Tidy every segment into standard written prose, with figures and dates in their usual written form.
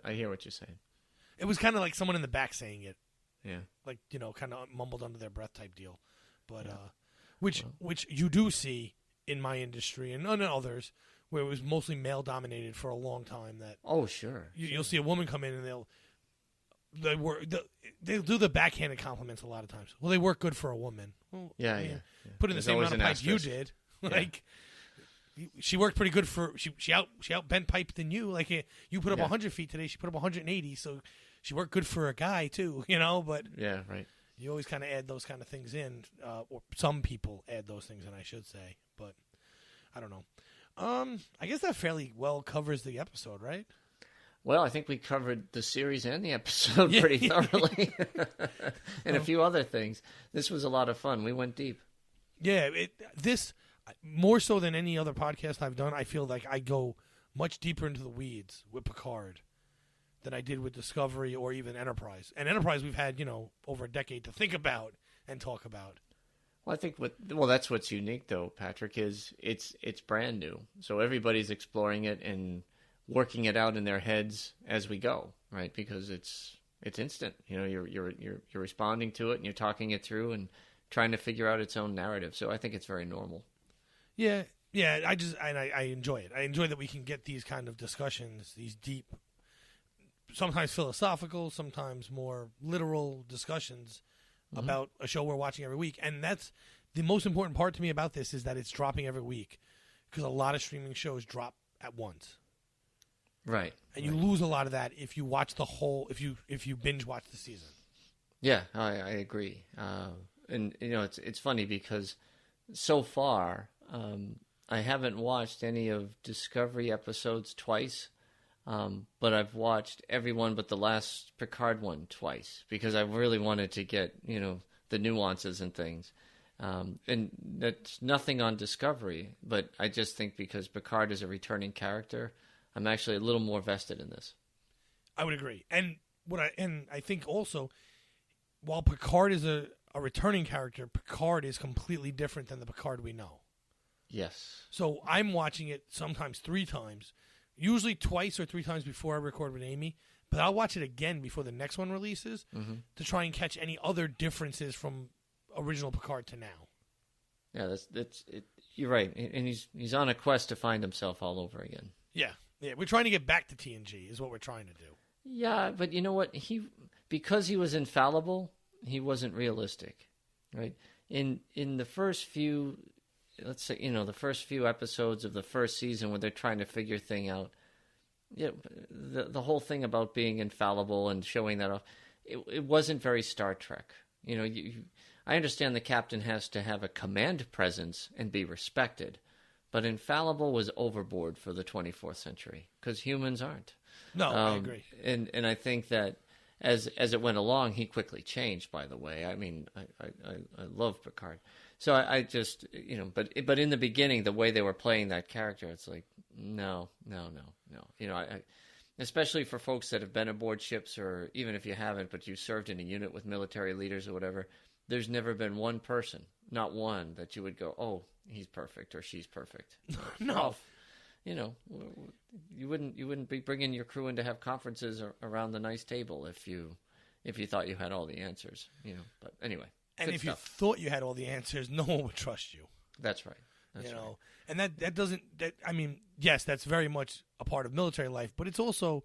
I hear what you're saying. It was kind of like someone in the back saying it. Yeah. Like, kind of mumbled under their breath type deal. But which you do see in my industry and in others where it was mostly male dominated for a long time. That Sure. You'll see a woman come in and they'll do the backhanded compliments a lot of times. Well, they work good for a woman. Well, yeah. Put in the same amount of pipe you did. Like, she worked pretty good for she out bent pipe than you. Like, you put up 100 feet today, she put up 180. So she worked good for a guy too, But yeah, right. You always kind of add those kind of things in, or some people add those things in, I should say. But I don't know. I guess that fairly well covers the episode, right? Well, I think we covered the series and the episode pretty thoroughly, and a few other things. This was a lot of fun. We went deep. Yeah, this more so than any other podcast I've done. I feel like I go much deeper into the weeds with Picard than I did with Discovery or even Enterprise. And Enterprise, we've had over a decade to think about and talk about. Well, I think that's what's unique though, Patrick, is it's brand new. So everybody's exploring it and working it out in their heads as we go, right? Because it's instant. You're responding to it and you're talking it through and trying to figure out its own narrative. So I think it's very normal. Yeah. I enjoy it. I enjoy that we can get these kind of discussions, these deep, sometimes philosophical, sometimes more literal discussions about a show we're watching every week. And that's the most important part to me about this, is that it's dropping every week, because a lot of streaming shows drop at once. Right. And you lose a lot of that if you watch the whole, if you binge watch the season. Yeah, I agree. And it's funny because so far I haven't watched any of Discovery episodes twice. But I've watched every one but the last Picard one twice, because I really wanted to get, the nuances and things. And that's nothing on Discovery, but I just think because Picard is a returning character, I'm actually a little more vested in this. I would agree. And I think also, while Picard is a returning character, Picard is completely different than the Picard we know. Yes. So I'm watching it sometimes 3 times. Usually twice or 3 times before I record with Amy, but I'll watch it again before the next one releases to try and catch any other differences from original Picard to now. Yeah, that's it. You're right, and he's on a quest to find himself all over again. Yeah, we're trying to get back to TNG is what we're trying to do. Yeah, but you know what? Because he was infallible, he wasn't realistic, right? In the first few. Let's say, the first few episodes of the first season when they're trying to figure thing out, the whole thing about being infallible and showing that off, it wasn't very Star Trek. I understand the captain has to have a command presence and be respected, but infallible was overboard for the 24th century because humans aren't. No, I agree. And I think that as it went along, he quickly changed, by the way. I mean, I love Picard. So I just, but in the beginning, the way they were playing that character, it's like, no. I especially for folks that have been aboard ships, or even if you haven't, but you served in a unit with military leaders or whatever, there's never been one person, not one, that you would go, oh, he's perfect or she's perfect. No. You wouldn't be bringing your crew in to have conferences around the nice table if you thought you had all the answers, But anyway. And if you thought you had all the answers, no one would trust you. That's right. That's right. And that doesn't, yes, that's very much a part of military life, but it's also,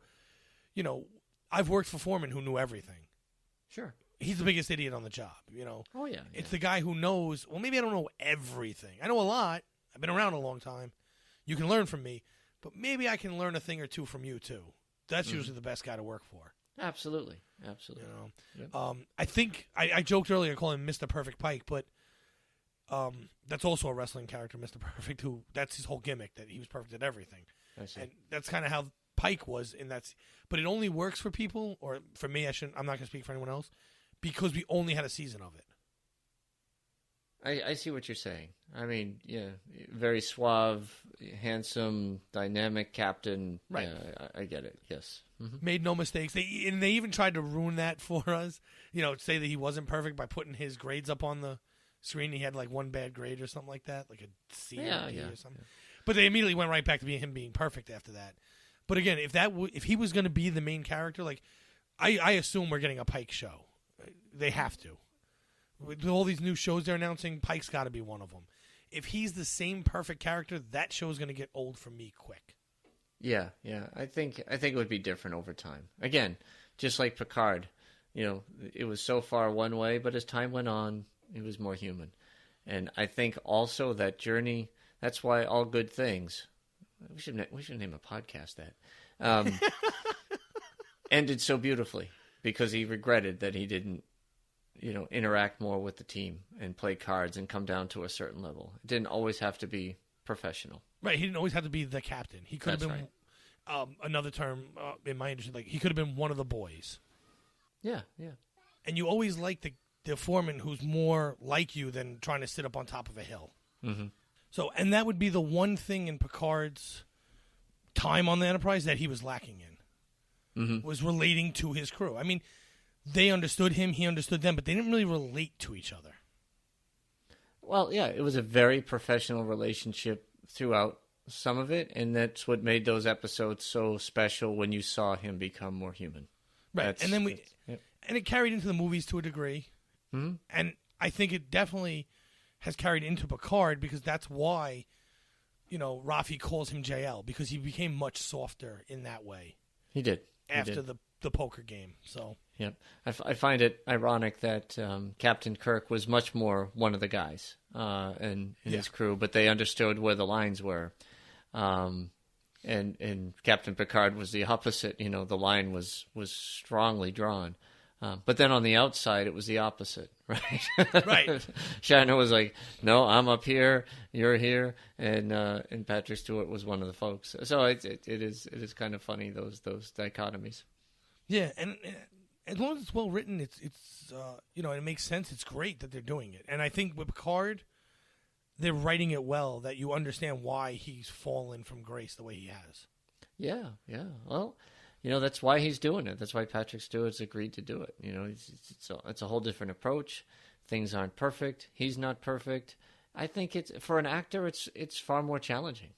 I've worked for foremen who knew everything. Sure. He's the biggest idiot on the job, Oh, yeah. It's the guy who knows, well, maybe I don't know everything. I know a lot. I've been around a long time. You can learn from me, but maybe I can learn a thing or two from you, too. That's usually the best guy to work for. Absolutely. Yep. I think I joked earlier calling him Mr. Perfect Pike, but that's also a wrestling character, Mr. Perfect, who that's his whole gimmick, that he was perfect at everything. I see. And that's kind of how Pike was in that. But it only works for people, or for me, I'm not going to speak for anyone else, because we only had a season of it. I see what you're saying. I mean, yeah, very suave, handsome, dynamic captain. Right. Yeah, I get it. Yes. Mm-hmm. Made no mistakes. They even tried to ruin that for us. Say that he wasn't perfect by putting his grades up on the screen. He had like one bad grade or something like that, like a C or D or something. Yeah. But they immediately went right back to him being perfect after that. But again, if he was going to be the main character, like I assume we're getting a Pike show. They have to. With all these new shows they're announcing, Pike's got to be one of them. If he's the same perfect character, that show is going to get old for me quick. Yeah. I think it would be different over time. Again, just like Picard, it was so far one way, but as time went on, it was more human. And I think also that journey. That's why All Good Things. We should name a podcast that ended so beautifully because he regretted that he didn't, interact more with the team and play cards and come down to a certain level. It didn't always have to be professional. Right. He didn't always have to be the captain. He could have been, right. Another term in my industry, like he could have been one of the boys. Yeah. And you always like the foreman who's more like you than trying to sit up on top of a hill. Mm-hmm. So, and that would be the one thing in Picard's time on the Enterprise that he was lacking in, was relating to his crew. I mean, they understood him, he understood them, but they didn't really relate to each other. Well, yeah, it was a very professional relationship throughout some of it, and that's what made those episodes so special when you saw him become more human. Right, and it carried into the movies to a degree, and I think it definitely has carried into Picard because that's why, Raffi calls him JL, because he became much softer in that way. He did. After the poker game, so... Yep. I find it ironic that Captain Kirk was much more one of the guys in his crew, but they understood where the lines were. And Captain Picard was the opposite. The line was strongly drawn. But then on the outside, it was the opposite, right? Right. Shatner was like, "No, I'm up here, you're here," and Patrick Stewart was one of the folks. So it is kind of funny those dichotomies. Yeah, and as long as it's well written, it's it makes sense. It's great that they're doing it, and I think with Picard, they're writing it well that you understand why he's fallen from grace the way he has. Yeah. Well, that's why he's doing it. That's why Patrick Stewart's agreed to do it. It's a whole different approach. Things aren't perfect. He's not perfect. I think it's for an actor, it's far more challenging.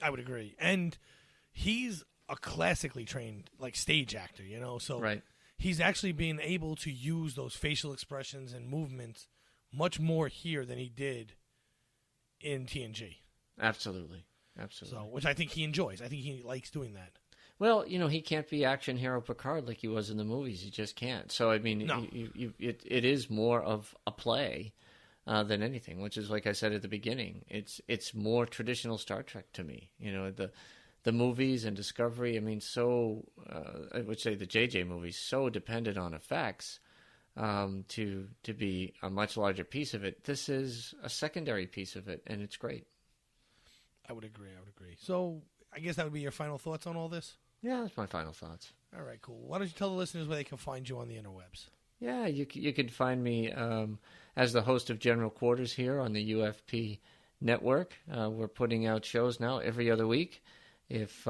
I would agree, and he's a classically trained stage actor. So right. He's actually being able to use those facial expressions and movements much more here than he did in TNG. Absolutely. So, which I think he enjoys. I think he likes doing that. Well, he can't be action hero Picard like he was in the movies. He just can't. So, I mean, no. It is more of a play than anything, which is, like I said at the beginning, it's more traditional Star Trek to me. The movies and Discovery, I mean, I would say the JJ movies, so dependent on effects to be a much larger piece of it. This is a secondary piece of it, and it's great. I would agree. So I guess that would be your final thoughts on all this? Yeah, that's my final thoughts. All right, cool. Why don't you tell the listeners where they can find you on the interwebs? Yeah, you can find me as the host of General Quarters here on the UFP network. We're putting out shows now every other week. If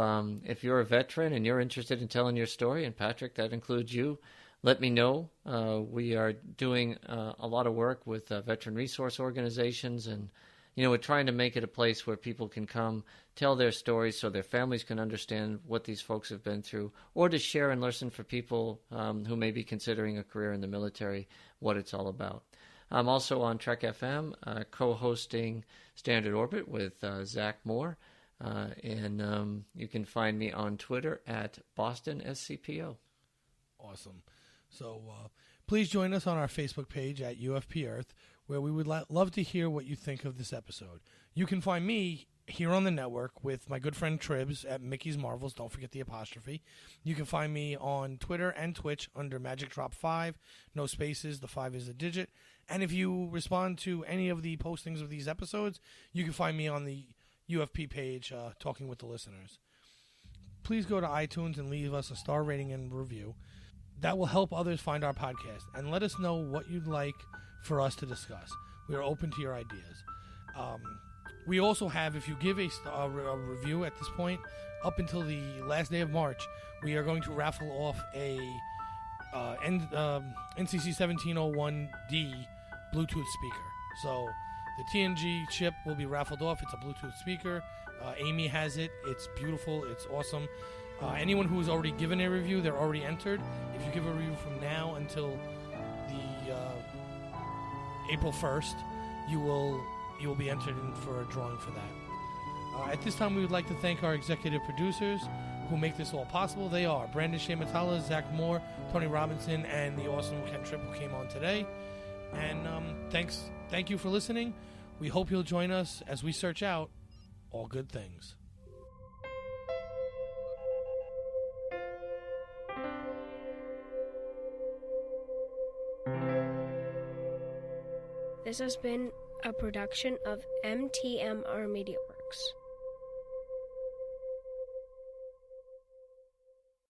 you're a veteran and you're interested in telling your story, and Patrick, that includes you, let me know. We are doing a lot of work with veteran resource organizations, and we're trying to make it a place where people can come tell their stories so their families can understand what these folks have been through, or to share and listen for people who may be considering a career in the military, what it's all about. I'm also on Trek FM, co-hosting Standard Orbit with Zach Moore. And you can find me on Twitter at BostonSCPO. Awesome. So please join us on our Facebook page at UFP Earth, where we would love to hear what you think of this episode. You can find me here on the network with my good friend Tribbs at Mickey's Marvels. Don't forget the apostrophe. You can find me on Twitter and Twitch under Magic Drop 5. No spaces. The 5 is a digit. And if you respond to any of the postings of these episodes, you can find me on the UFP page, talking with the listeners. Please go to iTunes and leave us a star rating and review. That will help others find our podcast, and let us know what you'd like for us to discuss. We are open to your ideas. We also have, if you give a review at this point, up until the last day of March, we are going to raffle off a NCC 1701D Bluetooth speaker. So the TNG chip will be raffled off. It's a Bluetooth speaker. Amy has it. It's beautiful. It's awesome. Anyone who has already given a review, they're already entered. If you give a review from now until the April 1st, you will be entered in for a drawing for that. At this time, we would like to thank our executive producers who make this all possible. They are Brandon-Shea, Zach Moore, Tony Robinson, and the awesome Ken Tripp who came on today. And thank you for listening. We hope you'll join us as we search out all good things. This has been a production of MTMR Media Works.